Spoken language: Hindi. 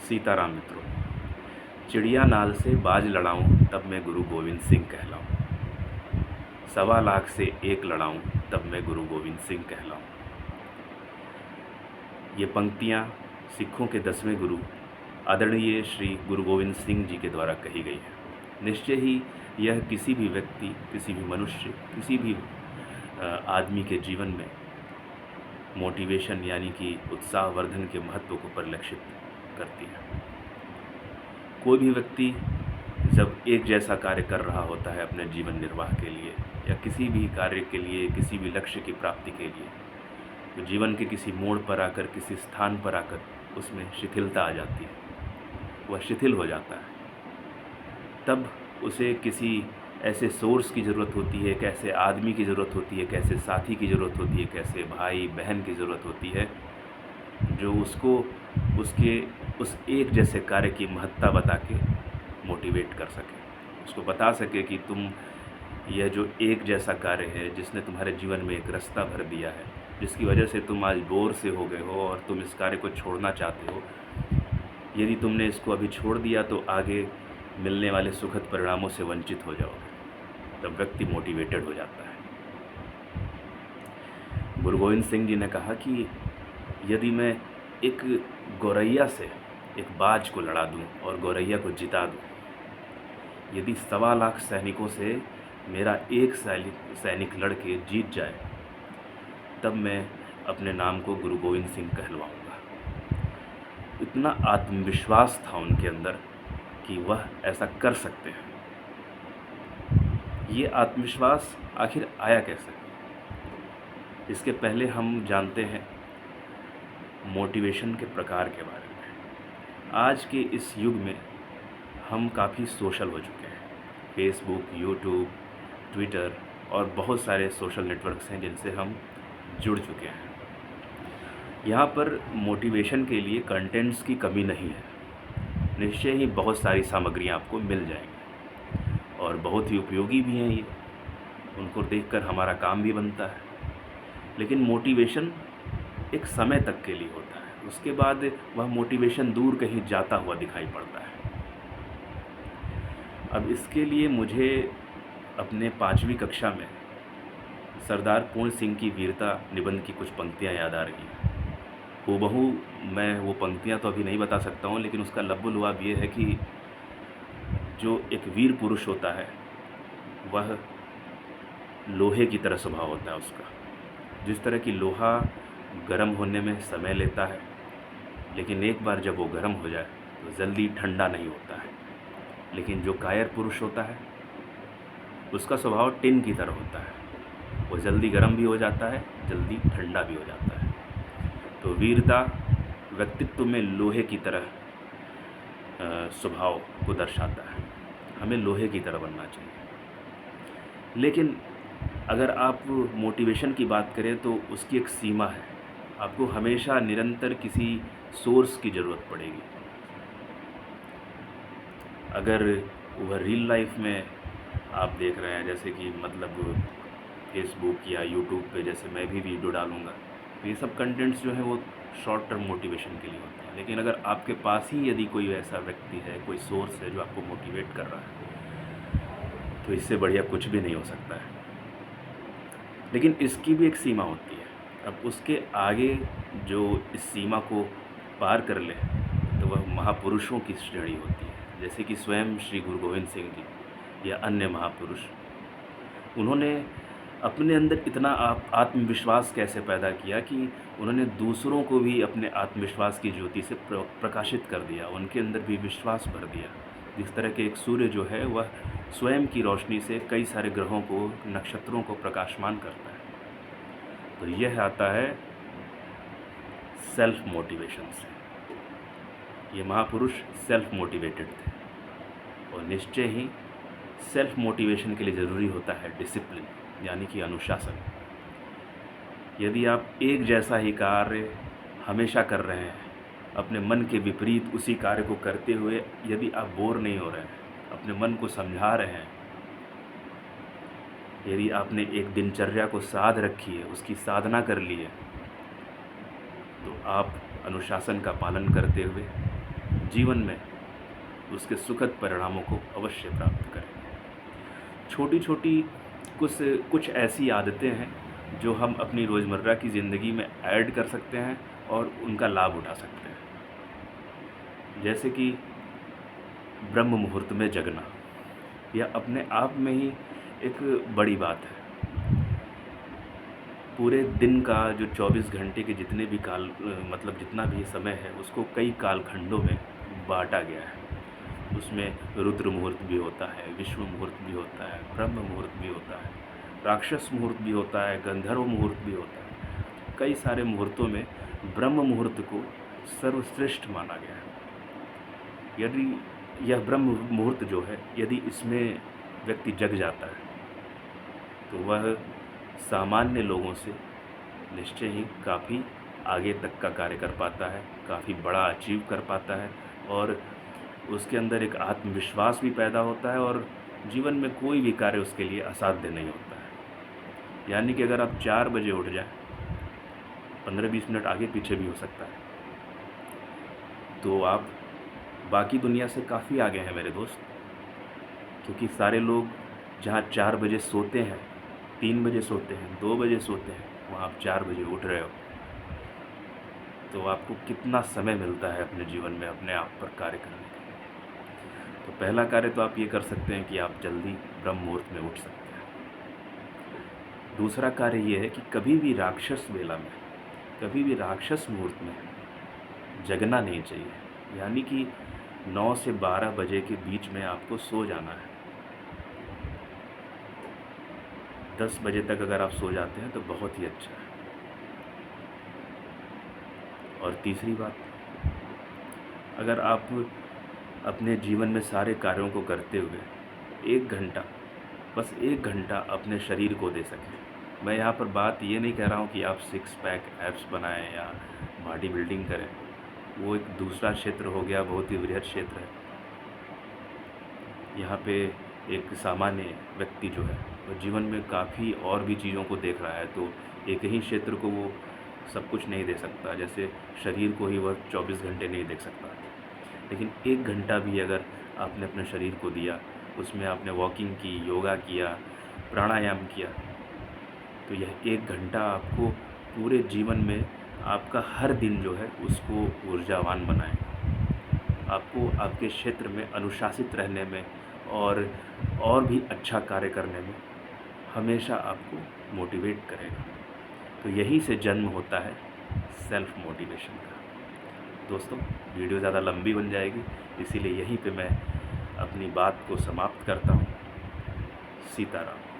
सीताराम मित्रों। चिड़िया नाल से बाज लड़ाऊं तब मैं गुरु गोविंद सिंह कहलाऊं। 1.25 लाख से एक लड़ाऊं तब मैं गुरु गोविंद सिंह कहलाऊं। ये पंक्तियां सिखों के 10वें गुरु आदरणीय श्री गुरु गोविंद सिंह जी के द्वारा कही गई है। निश्चय ही यह किसी भी व्यक्ति, किसी भी मनुष्य, किसी भी आदमी के जीवन में मोटिवेशन यानी कि उत्साहवर्धन के महत्व को परिलक्षित करती है। कोई भी व्यक्ति जब एक जैसा कार्य कर रहा होता है अपने जीवन निर्वाह के लिए या किसी भी कार्य के लिए, किसी भी लक्ष्य की प्राप्ति के लिए, तो जीवन के किसी मोड़ पर आकर, किसी स्थान पर आकर उसमें शिथिलता आ जाती है, वह शिथिल हो जाता है। तब उसे किसी ऐसे सोर्स की ज़रूरत होती है, एक ऐसे आदमी की ज़रूरत होती है, कैसे साथी की ज़रूरत होती है, कैसे भाई बहन की ज़रूरत होती है, जो उसको उसके उस एक जैसे कार्य की महत्ता बता के मोटिवेट कर सके, उसको बता सके कि तुम यह जो एक जैसा कार्य है जिसने तुम्हारे जीवन में एक रास्ता भर दिया है, जिसकी वजह से तुम आज बोर से हो गए हो और तुम इस कार्य को छोड़ना चाहते हो, यदि तुमने इसको अभी छोड़ दिया तो आगे मिलने वाले सुखद परिणामों से वंचित हो जाओगे। तब व्यक्ति मोटिवेटेड हो जाता है। गुरु गोविंद सिंह जी ने कहा कि यदि मैं एक गौरैया से एक बाज को लड़ा दूं और गौरैया को जिता दूं, यदि 1.25 लाख सैनिकों से मेरा एक सैनिक लड़के जीत जाए, तब मैं अपने नाम को गुरु गोविंद सिंह कहलवाऊंगा। इतना आत्मविश्वास था उनके अंदर कि वह ऐसा कर सकते हैं। ये आत्मविश्वास आखिर आया कैसे? इसके पहले हम जानते हैं मोटिवेशन के प्रकार के बारे में। आज के इस युग में हम काफ़ी सोशल हो चुके हैं। फेसबुक, यूट्यूब, ट्विटर और बहुत सारे सोशल नेटवर्क्स हैं जिनसे हम जुड़ चुके हैं। यहाँ पर मोटिवेशन के लिए कंटेंट्स की कमी नहीं है। निश्चय ही बहुत सारी सामग्रियाँ आपको मिल जाएंगी और बहुत ही उपयोगी भी हैं ये, उनको देखकर हमारा काम भी बनता है। लेकिन मोटिवेशन एक समय तक के लिए होता है, उसके बाद वह मोटिवेशन दूर कहीं जाता हुआ दिखाई पड़ता है। अब इसके लिए मुझे अपने 5वीं कक्षा में सरदार पूर्ण सिंह की वीरता निबंध की कुछ पंक्तियां याद आ रही हैं। हूबहू मैं वो पंक्तियां तो अभी नहीं बता सकता हूँ, लेकिन उसका लब्बुलुआब ये है कि जो एक वीर पुरुष होता है वह लोहे की तरह स्वभाव होता है उसका। जिस तरह की लोहा गर्म होने में समय लेता है, लेकिन एक बार जब वो गर्म हो जाए तो जल्दी ठंडा नहीं होता है। लेकिन जो कायर पुरुष होता है उसका स्वभाव टिन की तरह होता है, वो जल्दी गर्म भी हो जाता है, जल्दी ठंडा भी हो जाता है। तो वीरता व्यक्तित्व में लोहे की तरह स्वभाव को दर्शाता है। हमें लोहे की तरह बनना चाहिए। लेकिन अगर आप मोटिवेशन की बात करें तो उसकी एक सीमा है। आपको हमेशा निरंतर किसी सोर्स की ज़रूरत पड़ेगी। अगर वह रियल लाइफ में आप देख रहे हैं, जैसे कि मतलब फेसबुक या यूट्यूब पे जैसे मैं भी वीडियो डालूँगा, तो ये सब कंटेंट्स जो हैं वो शॉर्ट टर्म मोटिवेशन के लिए होते हैं। लेकिन अगर आपके पास ही यदि कोई ऐसा व्यक्ति है, कोई सोर्स है जो आपको मोटिवेट कर रहा है, तो इससे बढ़िया कुछ भी नहीं हो सकता है। लेकिन इसकी भी एक सीमा होती है। अब उसके आगे जो इस सीमा को पार कर ले तो वह महापुरुषों की श्रेणी होती है। जैसे कि स्वयं श्री गुरु गोविंद सिंह जी या अन्य महापुरुष, उन्होंने अपने अंदर इतना आत्मविश्वास कैसे पैदा किया कि उन्होंने दूसरों को भी अपने आत्मविश्वास की ज्योति से प्रकाशित कर दिया, उनके अंदर भी विश्वास भर दिया। जिस तरह के एक सूर्य जो है वह स्वयं की रोशनी से कई सारे ग्रहों को, नक्षत्रों को प्रकाशमान करता है। तो यह आता है सेल्फ मोटिवेशन से। ये महापुरुष सेल्फ मोटिवेटेड थे और निश्चय ही सेल्फ मोटिवेशन के लिए ज़रूरी होता है डिसिप्लिन, यानी कि अनुशासन। यदि आप एक जैसा ही कार्य हमेशा कर रहे हैं, अपने मन के विपरीत उसी कार्य को करते हुए यदि आप बोर नहीं हो रहे हैं, अपने मन को समझा रहे हैं, यदि आपने एक दिनचर्या को साध रखी है, उसकी साधना कर ली है, तो आप अनुशासन का पालन करते हुए जीवन में उसके सुखद परिणामों को अवश्य प्राप्त करेंगे। छोटी छोटी कुछ कुछ ऐसी आदतें हैं जो हम अपनी रोज़मर्रा की ज़िंदगी में ऐड कर सकते हैं और उनका लाभ उठा सकते हैं। जैसे कि ब्रह्म मुहूर्त में जगना, यह अपने आप में ही एक बड़ी बात है। पूरे दिन का जो 24 घंटे के जितने भी मतलब जितना भी समय है उसको कई कालखंडों में बांटा गया है। उसमें रुद्र मुहूर्त भी होता है, विश्व मुहूर्त भी होता है, ब्रह्म मुहूर्त भी होता है, राक्षस मुहूर्त भी होता है, गंधर्व मुहूर्त भी होता है। कई सारे मुहूर्तों में ब्रह्म मुहूर्त को सर्वश्रेष्ठ माना गया है। यदि यह ब्रह्म मुहूर्त जो है, यदि इसमें व्यक्ति जग जाता है तो वह सामान्य लोगों से निश्चय ही काफ़ी आगे तक का कार्य कर पाता है, काफ़ी बड़ा अचीव कर पाता है और उसके अंदर एक आत्मविश्वास भी पैदा होता है और जीवन में कोई भी कार्य उसके लिए असाध्य नहीं होता है। यानी कि अगर आप 4 बजे उठ जाएं, 15-20 मिनट आगे पीछे भी हो सकता है, तो आप बाकी दुनिया से काफ़ी आगे हैं मेरे दोस्त। क्योंकि सारे लोग जहाँ 4 बजे सोते हैं, 3 बजे सोते हैं, 2 बजे सोते हैं, वहाँ आप 4 बजे उठ रहे हो, तो आपको कितना समय मिलता है अपने जीवन में अपने आप पर कार्य करने के लिए। तो पहला कार्य तो आप ये कर सकते हैं कि आप जल्दी ब्रह्म मुहूर्त में उठ सकते हैं। दूसरा कार्य ये है कि कभी भी राक्षस वेला में, कभी भी राक्षस मुहूर्त में जगना नहीं चाहिए। यानी कि 9 से 12 बजे के बीच में आपको सो जाना है। 10 बजे तक अगर आप सो जाते हैं तो बहुत ही अच्छा है। और तीसरी बात, अगर आप अपने जीवन में सारे कार्यों को करते हुए 1 घंटा, बस 1 घंटा अपने शरीर को दे सकें। मैं यहाँ पर बात ये नहीं कह रहा हूँ कि आप 6 पैक एब्स बनाएं या बॉडी बिल्डिंग करें, वो एक दूसरा क्षेत्र हो गया, बहुत ही वृहद क्षेत्र है। यहाँ पे एक सामान्य व्यक्ति जो है वो जीवन में काफ़ी और भी चीज़ों को देख रहा है, तो एक ही क्षेत्र को वो सब कुछ नहीं दे सकता। जैसे शरीर को ही वह 24 घंटे नहीं देख सकता, लेकिन 1 घंटा भी अगर आपने अपने शरीर को दिया, उसमें आपने वॉकिंग की, योगा किया, प्राणायाम किया, तो यह 1 घंटा आपको पूरे जीवन में आपका हर दिन जो है उसको ऊर्जावान बनाए, आपको आपके क्षेत्र में अनुशासित रहने में और भी अच्छा कार्य करने में हमेशा आपको मोटिवेट करेगा। तो यही से जन्म होता है सेल्फ मोटिवेशन का। दोस्तों, वीडियो ज़्यादा लंबी बन जाएगी, इसीलिए यहीं पे मैं अपनी बात को समाप्त करता हूँ। सीताराम।